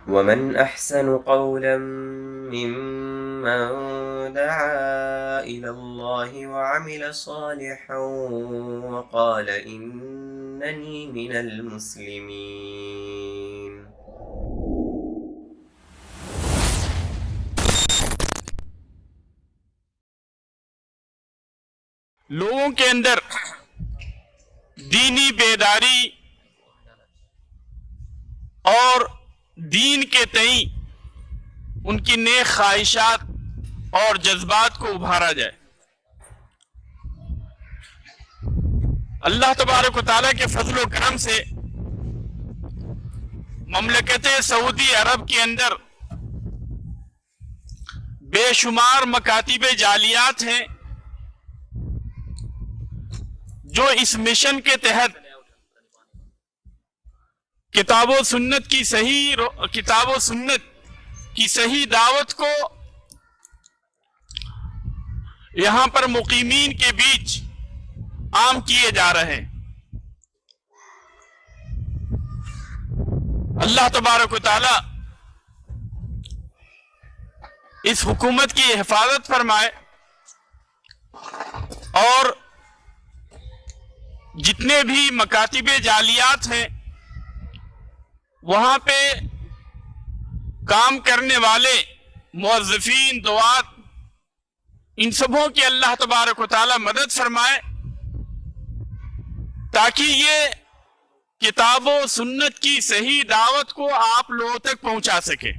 ومن أحسن قولا ممن دعا إلى الله وعمل صالحا وقال إنني من المسلمين. لوگوں کے اندر دینی بیداری اور دین کے تئیں ان کی نیک خواہشات اور جذبات کو ابھارا جائے. اللہ تبارک و تعالیٰ کے فضل و کرم سے مملکت سعودی عرب کے اندر بے شمار مکاتب جعلیات ہیں جو اس مشن کے تحت کتاب و سنت کی صحیح دعوت کو یہاں پر مقیمین کے بیچ عام کیے جا رہے ہیں. اللہ تبارک و تعالی اس حکومت کی حفاظت فرمائے اور جتنے بھی مکاتب جعلیات ہیں وہاں پہ کام کرنے والے موظفین دعات ان سبوں کی اللہ تبارک و تعالی مدد فرمائے تاکہ یہ کتاب و سنت کی صحیح دعوت کو آپ لوگوں تک پہنچا سکے.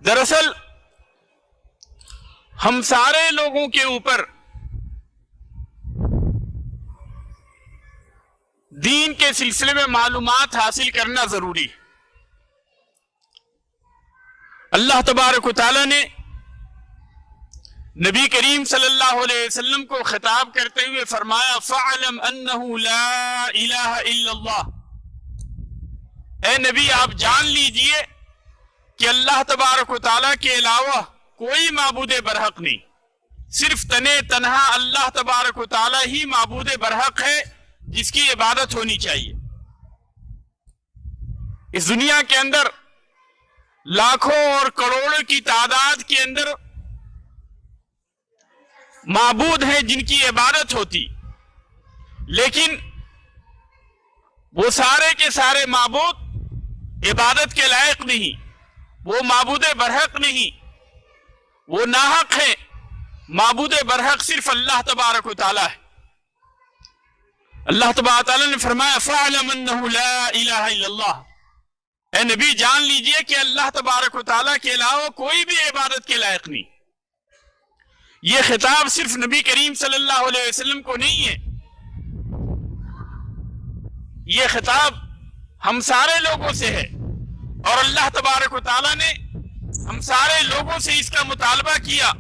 دراصل ہم سارے لوگوں کے اوپر دین کے سلسلے میں معلومات حاصل کرنا ضروری ہے. اللہ تبارک و تعالی نے نبی کریم صلی اللہ علیہ وسلم کو خطاب کرتے ہوئے فرمایا فَعْلَمْ أَنَّهُ لَا إِلَهَ إِلَّا اللَّهُ. اے نبی آپ جان لیجئے کہ اللہ تبارک و تعالی کے علاوہ کوئی معبود برحق نہیں, صرف تنہا اللہ تبارک و تعالی ہی معبود برحق ہے جس کی عبادت ہونی چاہیے. اس دنیا کے اندر لاکھوں اور کروڑوں کی تعداد کے اندر معبود ہیں جن کی عبادت ہوتی, لیکن وہ سارے کے سارے معبود عبادت کے لائق نہیں, وہ معبود برحق نہیں, وہ ناحق ہیں. معبود برحق صرف اللہ تبارک و تعالی ہے. اللہ تبارک تعالیٰ نے فرمایا فَعْلَمْ أَنَّهُ لَا إِلَهَ إِلَّا اللَّهُ. اے نبی جان لیجئے کہ اللہ تبارک و تعالیٰ کے علاوہ کوئی بھی عبادت کے لائق نہیں. یہ خطاب صرف نبی کریم صلی اللہ علیہ وسلم کو نہیں ہے, یہ خطاب ہم سارے لوگوں سے ہے, اور اللہ تبارک و تعالیٰ نے ہم سارے لوگوں سے اس کا مطالبہ کیا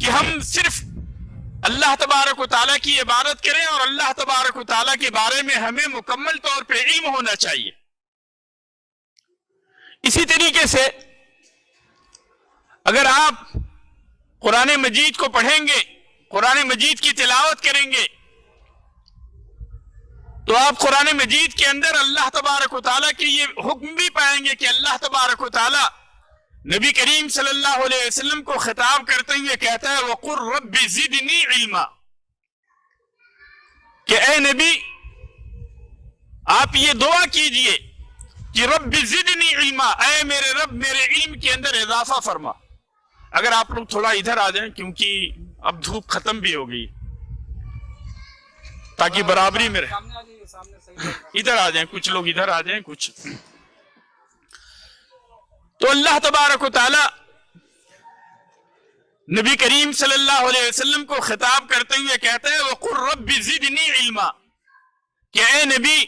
کہ ہم صرف اللہ تبارک و تعالیٰ کی عبادت کریں اور اللہ تبارک و تعالیٰ کے بارے میں ہمیں مکمل طور پہ علم ہونا چاہیے. اسی طریقے سے اگر آپ قرآن مجید کو پڑھیں گے, قرآن مجید کی تلاوت کریں گے, تو آپ قرآن مجید کے اندر اللہ تبارک و تعالیٰ کے یہ حکم بھی پائیں گے کہ اللہ تبارک و تعالیٰ نبی کریم صلی اللہ علیہ وسلم کو خطاب کرتے ہوئے کہتا ہے وَقُلْ رَبِّ زِدْنِي عِلْمًا, کہ اے نبی آپ یہ دعا کیجئے کہ رب زدنی علما, اے میرے رب میرے علم کے اندر اضافہ فرما. اگر آپ لوگ تھوڑا ادھر آ جائیں کیونکہ اب دھوپ ختم بھی ہو گئی تاکہ برابری میں رہے. ادھر آ جائیں, کچھ لوگ ادھر آ جائیں کچھ. تو اللہ تبارک و تعالی نبی کریم صلی اللہ علیہ وسلم کو خطاب کرتے ہوئے کہتے ہیں وَقُلْ رَبِّ زِدْنِي عِلْمًا, کہ اے نبی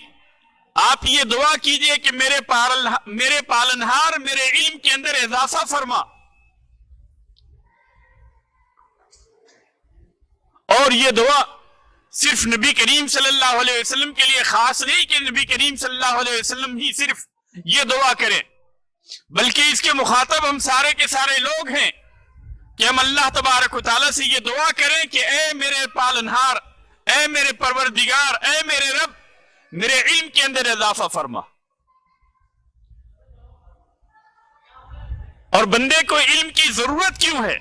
آپ یہ دعا کیجئے کہ میرے پالنہار میرے علم کے اندر اضافہ فرما. اور یہ دعا صرف نبی کریم صلی اللہ علیہ وسلم کے لیے خاص نہیں کہ نبی کریم صلی اللہ علیہ وسلم ہی صرف یہ دعا کریں, بلکہ اس کے مخاطب ہم سارے کے سارے لوگ ہیں کہ ہم اللہ تبارک و تعالیٰ سے یہ دعا کریں کہ اے میرے پالنہار, اے میرے پروردگار, اے میرے رب میرے علم کے اندر اضافہ فرما. اور بندے کو علم کی ضرورت کیوں ہے؟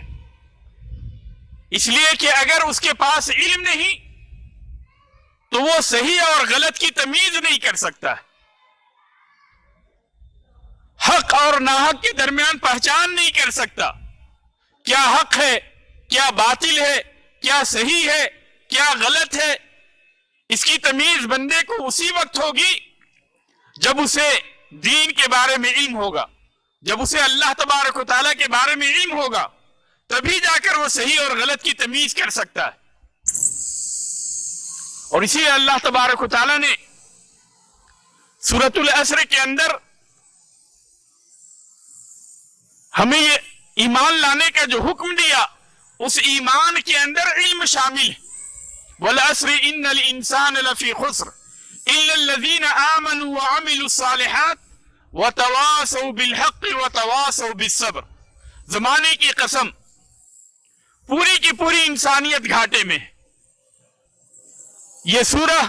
اس لیے کہ اگر اس کے پاس علم نہیں تو وہ صحیح اور غلط کی تمیز نہیں کر سکتا، حق اور ناحق کے درمیان پہچان نہیں کر سکتا. کیا حق ہے، کیا باطل ہے، کیا صحیح ہے، کیا غلط ہے، اس کی تمیز بندے کو اسی وقت ہوگی جب اسے دین کے بارے میں علم ہوگا، جب اسے اللہ تبارک و تعالیٰ کے بارے میں علم ہوگا، تبھی جا کر وہ صحیح اور غلط کی تمیز کر سکتا ہے. اور اسی لیے اللہ تبارک و تعالیٰ نے سورۃ العصر کے اندر ہمیں یہ ایمان لانے کا جو حکم دیا، اس ایمان کے اندر علم شامل ہے. وَالْعَصْرِ إِنَّ الْإِنسَانَ لَفِي خُسْرٍ إِلَّا الَّذِينَ آمَنُوا وَعَمِلُوا الصَّالِحَاتِ وَتَوَاصَوْا بِالْحَقِّ وَتَوَاصَوْا بِالصَّبْرِ. زمانے کی قسم، پوری کی پوری انسانیت گھاٹے میں ہے. یہ سورہ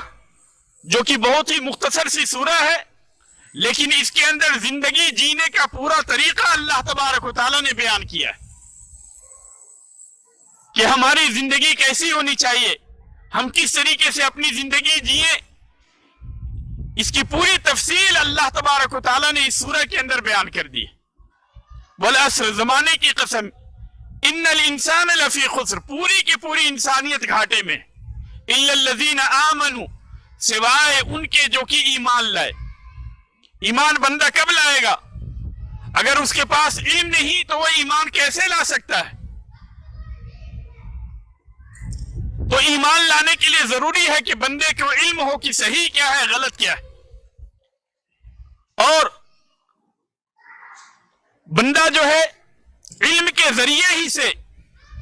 جو کہ بہت ہی مختصر سی سورہ ہے، لیکن اس کے اندر زندگی جینے کا پورا طریقہ اللہ تبارک و تعالیٰ نے بیان کیا ہے کہ ہماری زندگی کیسی ہونی چاہیے، ہم کس طریقے سے اپنی زندگی جیئیں. اس کی پوری تفصیل اللہ تبارک و تعالیٰ نے اس سورہ کے اندر بیان کر دی. والعصر، زمانے کی قسم، ان الانسان لفی خسر، پوری کی پوری انسانیت گھاٹے میں، الا الذین آمنوا، سوائے ان کے جو کہ ایمان لائے. ایمان بندہ کب لائے گا؟ اگر اس کے پاس علم نہیں تو وہ ایمان کیسے لا سکتا ہے؟ تو ایمان لانے کے لیے ضروری ہے کہ بندے کو علم ہو کہ صحیح کیا ہے، غلط کیا ہے. اور بندہ جو ہے علم کے ذریعے ہی سے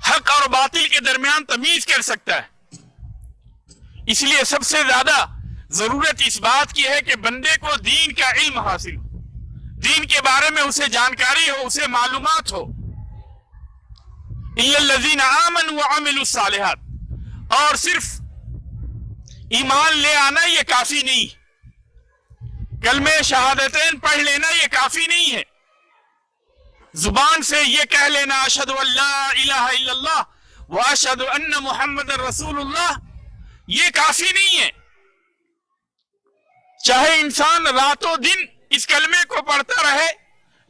حق اور باطل کے درمیان تمیز کر سکتا ہے. اس لیے سب سے زیادہ ضرورت اس بات کی ہے کہ بندے کو دین کا علم حاصل ہو، دین کے بارے میں اسے جانکاری ہو، اسے معلومات ہو. اِلَّا الَّذِينَ آمَنُوا وَعَمِلُوا الصَّالِحَاتِ، اور صرف ایمان لے آنا یہ کافی نہیں، کلمہ شہادتین پڑھ لینا یہ کافی نہیں ہے، زبان سے یہ کہہ لینا اشہد ان لا الہ الا اللہ واشہد ان محمد رسول اللہ، یہ کافی نہیں ہے. چاہے انسان راتوں دن اس کلمے کو پڑھتا رہے،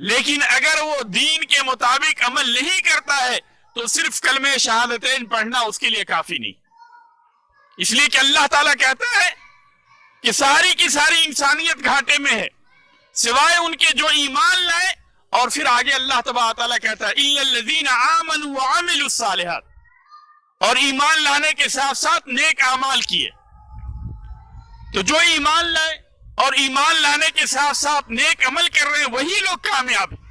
لیکن اگر وہ دین کے مطابق عمل نہیں کرتا ہے تو صرف کلمہ شہادتین پڑھنا اس کے لیے کافی نہیں. اس لیے کہ اللہ تعالیٰ کہتا ہے کہ ساری کی ساری انسانیت گھاٹے میں ہے سوائے ان کے جو ایمان لائے. اور پھر آگے اللہ تبارک تعالیٰ کہتا ہے اِلَّا الَّذِينَ آمَنُوا وَعَمِلُوا الصَّالِحَاتِ، اور ایمان لانے کے ساتھ ساتھ نیک اعمال کیے. تو جو ایمان لائے اور ایمان لانے کے ساتھ ساتھ نیک عمل کر رہے ہیں وہی لوگ کامیاب ہیں.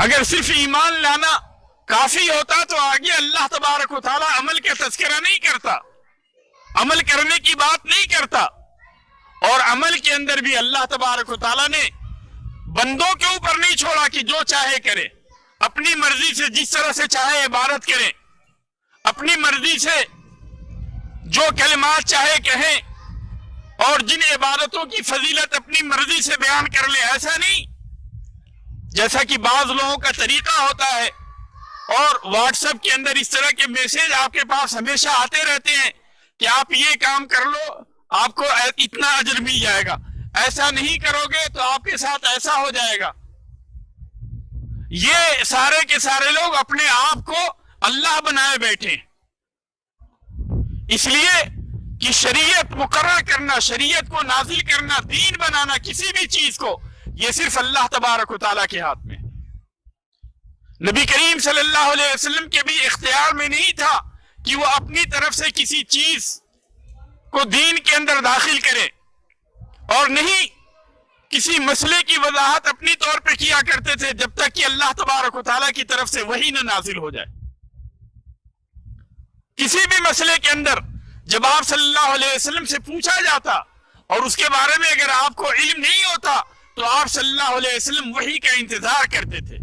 اگر صرف ایمان لانا کافی ہوتا تو آگے اللہ تبارک و تعالیٰ عمل کا تذکرہ نہیں کرتا، عمل کرنے کی بات نہیں کرتا. اور عمل کے اندر بھی اللہ تبارک و تعالیٰ نے بندوں کے اوپر نہیں چھوڑا کہ جو چاہے کرے، اپنی مرضی سے جس طرح سے چاہے عبادت کرے، اپنی مرضی سے جو کلمات چاہے کہیں، اور جن عبادتوں کی فضیلت اپنی مرضی سے بیان کر لے. ایسا نہیں جیسا کہ بعض لوگوں کا طریقہ ہوتا ہے، اور واٹس ایپ کے اندر اس طرح کے میسج آپ کے پاس ہمیشہ آتے رہتے ہیں کہ آپ یہ کام کر لو آپ کو اتنا اجر مل جائے گا، ایسا نہیں کرو گے تو آپ کے ساتھ ایسا ہو جائے گا. یہ سارے کے سارے لوگ اپنے آپ کو اللہ بنائے بیٹھے. اس لیے کہ شریعت مقرر کرنا، شریعت کو نازل کرنا، دین بنانا کسی بھی چیز کو، یہ صرف اللہ تبارک و تعالیٰ کے ہاتھ میں. نبی کریم صلی اللہ علیہ وسلم کے بھی اختیار میں نہیں تھا کہ وہ اپنی طرف سے کسی چیز کو دین کے اندر داخل کرے، اور نہیں کسی مسئلے کی وضاحت اپنی طور پہ کیا کرتے تھے جب تک کہ اللہ تبارک و تعالیٰ کی طرف سے وحی نہ نازل ہو جائے. کسی بھی مسئلے کے اندر جب آپ صلی اللہ علیہ وسلم سے پوچھا جاتا اور اس کے بارے میں اگر آپ کو علم نہیں ہوتا تو آپ صلی اللہ علیہ وسلم وحی کا انتظار کرتے تھے.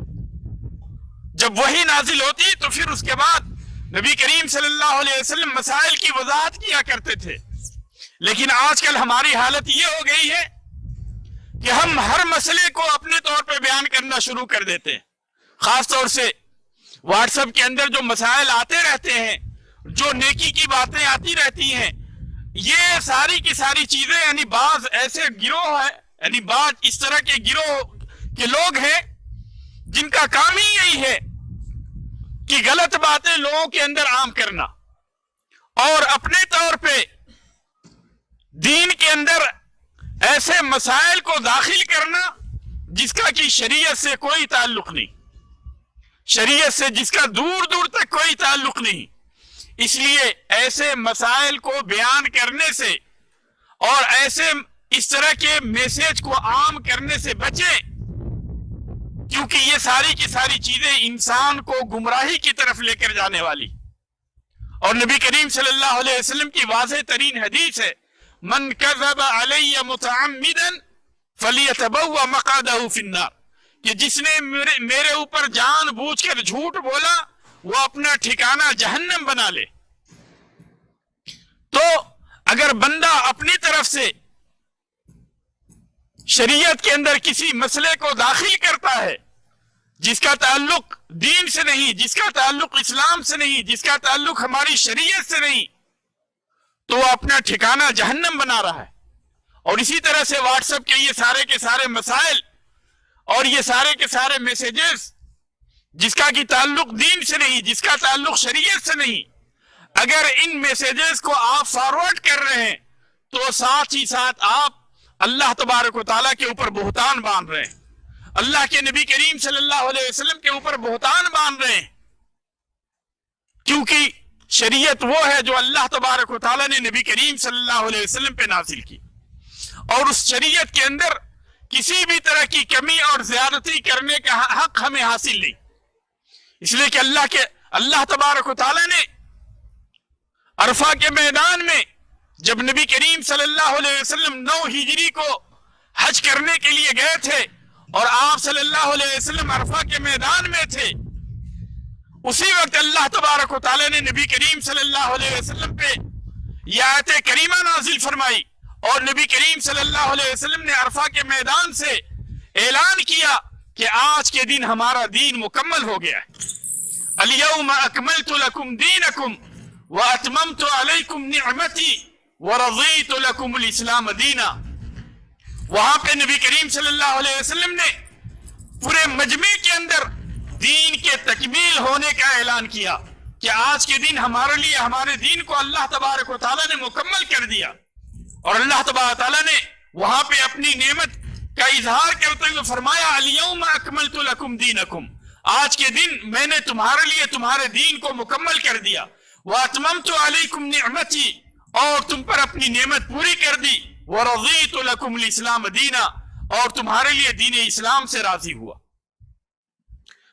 جب وحی نازل ہوتی تو پھر اس کے بعد نبی کریم صلی اللہ علیہ وسلم مسائل کی وضاحت کیا کرتے تھے، لیکن آج کل ہماری حالت یہ ہو گئی ہے کہ ہم ہر مسئلے کو اپنے طور پہ بیان کرنا شروع کر دیتے ہیں. خاص طور سے واٹس ایپ کے اندر جو مسائل آتے رہتے ہیں، جو نیکی کی باتیں آتی رہتی ہیں، یہ ساری کی ساری چیزیں یعنی بعض ایسے گروہ ہیں، یعنی بعض اس طرح کے گروہ کے لوگ ہیں جن کا کام ہی یہی ہے کہ غلط باتیں لوگوں کے اندر عام کرنا اور اپنے طور پہ دین کے اندر ایسے مسائل کو داخل کرنا جس کا کہ شریعت سے کوئی تعلق نہیں، شریعت سے جس کا دور دور تک کوئی تعلق نہیں. اس لیے ایسے مسائل کو بیان کرنے سے اور ایسے اس طرح کے میسج کو عام کرنے سے بچیں، کیونکہ یہ ساری کی ساری چیزیں انسان کو گمراہی کی طرف لے کر جانے والی. اور نبی کریم صلی اللہ علیہ وسلم کی واضح ترین حدیث ہے، من کذب علی متعمدا فلیتبوأ مقعدہ فی النار، کہ جس نے میرے اوپر جان بوجھ کر جھوٹ بولا وہ اپنا ٹھکانہ جہنم بنا لے. تو اگر بندہ اپنی طرف سے شریعت کے اندر کسی مسئلے کو داخل کرتا ہے جس کا تعلق دین سے نہیں، جس کا تعلق اسلام سے نہیں، جس کا تعلق ہماری شریعت سے نہیں، تو وہ اپنا ٹھکانہ جہنم بنا رہا ہے. اور اسی طرح سے واٹس ایپ کے یہ سارے کے سارے مسائل اور یہ سارے کے سارے میسیجز جس کا کی تعلق دین سے نہیں، جس کا تعلق شریعت سے نہیں، اگر ان میسیجز کو آپ فارورڈ کر رہے ہیں تو ساتھ ہی ساتھ آپ اللہ تبارک و تعالیٰ کے اوپر بہتان باندھ رہے ہیں، اللہ کے نبی کریم صلی اللہ علیہ وسلم کے اوپر بہتان باندھ رہے ہیں. کیونکہ شریعت وہ ہے جو اللہ تبارک و تعالیٰ نے نبی کریم صلی اللہ علیہ وسلم پہ نازل کی، اور اس شریعت کے اندر کسی بھی طرح کی کمی اور زیادتی کرنے کا حق ہمیں حاصل نہیں. اس لیے کہ اللہ تبارک و تعالیٰ نے عرفہ کے میدان میں جب نبی کریم صلی اللہ علیہ وسلم 9 ہجری کو حج کرنے کے لیے گئے تھے اور آپ صلی اللہ علیہ وسلم عرفہ کے میدان میں تھے، اسی وقت اللہ تبارک و تعالیٰ نے نبی کریم صلی اللہ علیہ وسلم پہ یہ آیت کریمہ نازل فرمائی، اور نبی کریم صلی اللہ علیہ وسلم نے عرفہ کے میدان سے اعلان کیا کہ آج کے دن ہمارا دین مکمل ہو گیا ہے. الیوم اکملت لکم دینکم واتممت علیکم نعمتی ورضیت لکم الاسلام دینا. وہاں پہ نبی کریم صلی اللہ علیہ وسلم نے پورے مجمع کے اندر دین کے تکمیل ہونے کا اعلان کیا کہ آج کے دن ہمارے لیے ہمارے دین کو اللہ تبارک و تعالیٰ نے مکمل کر دیا. اور اللہ تبارک و تعالیٰ نے وہاں پہ اپنی نعمت کا اظہار کرتے ہوئے فرمایا الیوم اکملت لکم دینکم، آج کے دن میں نے تمہارے لیے تمہارے دین کو مکمل کر دیا. واتممت علیکم نعمتی، اور تم پر اپنی نعمت پوری کر دی. ورضیت لکم الاسلام دینا، اور تمہارے لیے دین اسلام سے راضی ہوا.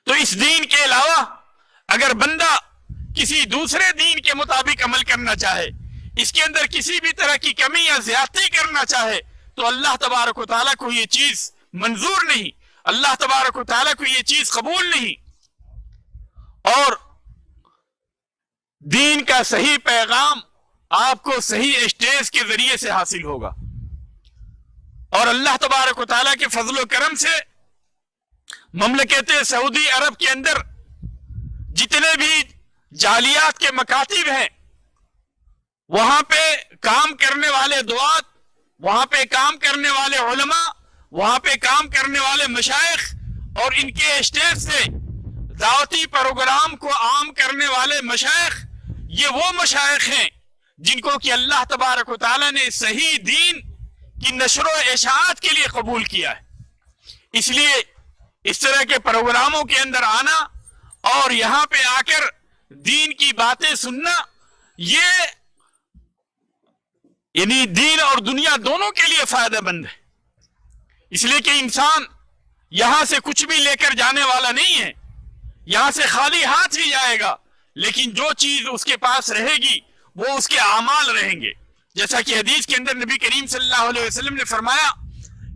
تو اس دین کے علاوہ اگر بندہ کسی دوسرے دین کے مطابق عمل کرنا چاہے، اس کے اندر کسی بھی طرح کی کمی یا زیادتی کرنا چاہے، تو اللہ تبارک و تعالیٰ کو یہ چیز منظور نہیں، اللہ تبارک و تعالیٰ کو یہ چیز قبول نہیں. اور دین کا صحیح پیغام آپ کو صحیح اسٹیج کے ذریعے سے حاصل ہوگا. اور اللہ تبارک و تعالیٰ کے فضل و کرم سے مملکت سعودی عرب کے اندر جتنے بھی جعلیات کے مکاتب ہیں، وہاں پہ کام کرنے والے دعات، وہاں پہ کام کرنے والے علماء، وہاں پہ کام کرنے والے مشائخ، اور ان کے اسٹیج سے دعوتی پروگرام کو عام کرنے والے مشائخ، یہ وہ مشائخ ہیں جن کو کہ اللہ تبارک و تعالیٰ نے صحیح دین کی نشر و اشاعت کے لیے قبول کیا ہے. اس لیے اس طرح کے پروگراموں کے اندر آنا اور یہاں پہ آ کر دین کی باتیں سننا، یہ یعنی دین اور دنیا دونوں کے لیے فائدہ مند ہے. اس لیے کہ انسان یہاں سے کچھ بھی لے کر جانے والا نہیں ہے، یہاں سے خالی ہاتھ ہی جائے گا، لیکن جو چیز اس کے پاس رہے گی وہ اس کے اعمال رہیں گے. جیسا کہ حدیث کے اندر نبی کریم صلی اللہ علیہ وسلم نے فرمایا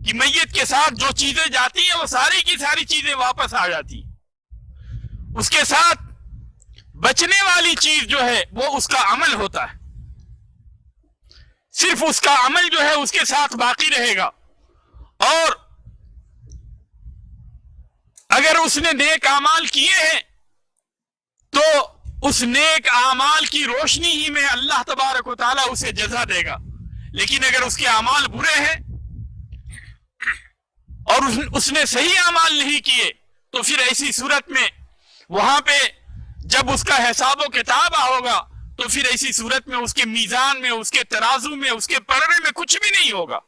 کہ میت کے ساتھ جو چیزیں جاتی ہیں وہ ساری کی ساری چیزیں واپس آ جاتی ہیں. اس کے ساتھ بچنے والی چیز جو ہے وہ اس کا عمل ہوتا ہے، صرف اس کا عمل جو ہے اس کے ساتھ باقی رہے گا، اور اگر اس نے نیک اعمال کیے ہیں تو اس نیک اعمال کی روشنی ہی میں اللہ تبارک و تعالیٰ اسے جزا دے گا، لیکن اگر اس کے اعمال برے ہیں اور اس نے صحیح اعمال نہیں کیے تو پھر ایسی صورت میں وہاں پہ جب اس کا حساب و کتاب ہوگا تو پھر ایسی صورت میں اس کے میزان میں، اس کے ترازو میں، اس کے پرڑے میں کچھ بھی نہیں ہوگا۔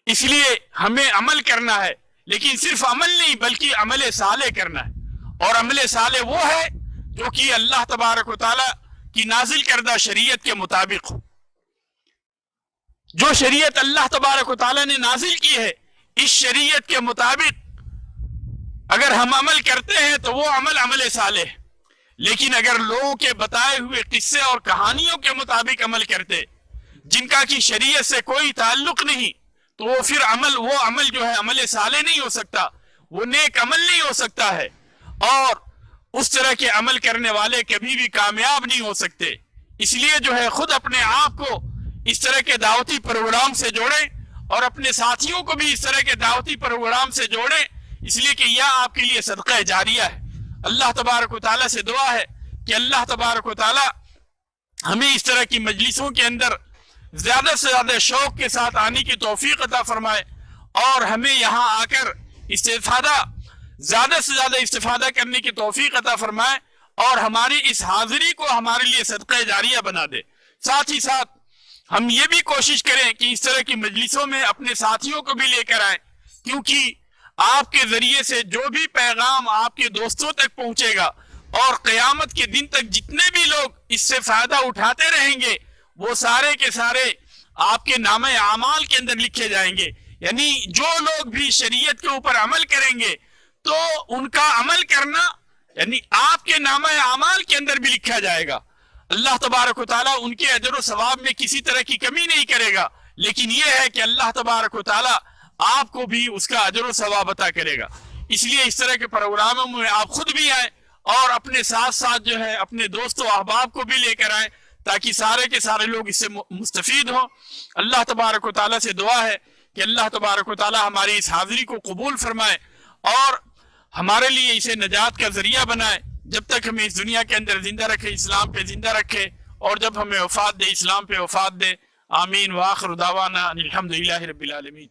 اس لیے ہمیں عمل کرنا ہے، لیکن صرف عمل نہیں بلکہ عمل صالح کرنا ہے، اور عمل صالح وہ ہے جو کہ اللہ تبارک و تعالیٰ کی نازل کردہ شریعت کے مطابق ہو۔ جو شریعت اللہ تبارک و تعالیٰ نے نازل کی ہے اس شریعت کے مطابق اگر ہم عمل کرتے ہیں تو وہ عمل صالح ہے، لیکن اگر لوگوں کے بتائے ہوئے قصے اور کہانیوں کے مطابق عمل کرتے جن کا کی شریعت سے کوئی تعلق نہیں تو وہ پھر وہ عمل جو ہے عمل صالح نہیں ہو سکتا، وہ نیک عمل نہیں ہو سکتا ہے، اور اس طرح کے عمل کرنے والے کبھی بھی کامیاب نہیں ہو سکتے۔ اس لیے جو ہے خود اپنے آپ کو اس طرح کے دعوتی پروگرام سے جوڑیں اور اپنے ساتھیوں کو بھی اس طرح کے دعوتی پروگرام سے جوڑیں، اس لیے کہ یہ آپ کے لیے صدقہ جاریہ ہے۔ اللہ تبارک و تعالیٰ سے دعا ہے کہ اللہ تبارک و تعالیٰ ہمیں اس طرح کی مجلسوں کے اندر زیادہ سے زیادہ شوق کے ساتھ آنے کی توفیق عطا فرمائے، اور ہمیں یہاں آ کر زیادہ سے زیادہ استفادہ کرنے کی توفیق عطا فرمائے، اور ہماری اس حاضری کو ہمارے لیے صدقہ جاریہ بنا دے۔ ساتھ ہی ساتھ ہم یہ بھی کوشش کریں کہ اس طرح کی مجلسوں میں اپنے ساتھیوں کو بھی لے کر آئیں، کیونکہ آپ کے ذریعے سے جو بھی پیغام آپ کے دوستوں تک پہنچے گا اور قیامت کے دن تک جتنے بھی لوگ اس سے فائدہ اٹھاتے رہیں گے وہ سارے کے سارے آپ کے نامہ اعمال کے اندر لکھے جائیں گے۔ یعنی جو لوگ بھی شریعت کے اوپر عمل کریں گے تو ان کا عمل کرنا یعنی آپ کے نامہ اعمال کے اندر بھی لکھا جائے گا۔ اللہ تبارک و تعالیٰ ان کے اجر و ثواب میں کسی طرح کی کمی نہیں کرے گا، لیکن یہ ہے کہ اللہ تبارک و تعالیٰ آپ کو بھی اس کا اجر و ثواب عطا کرے گا۔ اس لیے اس طرح کے پروگراموں میں آپ خود بھی آئیں اور اپنے ساتھ ساتھ جو ہے اپنے دوست و احباب کو بھی لے کر آئیں، تاکہ سارے کے سارے لوگ اس سے مستفید ہوں۔ اللہ تبارک و تعالیٰ سے دعا ہے کہ اللہ تبارک و تعالیٰ ہماری اس حاضری کو قبول فرمائے اور ہمارے لیے اسے نجات کا ذریعہ بنائے، جب تک ہمیں اس دنیا کے اندر زندہ رکھے، اسلام پہ زندہ رکھے، اور جب ہمیں وفات دے اسلام پہ وفات دے۔ آمین۔ وآخر دعوانا الحمدللہ رب العالمین۔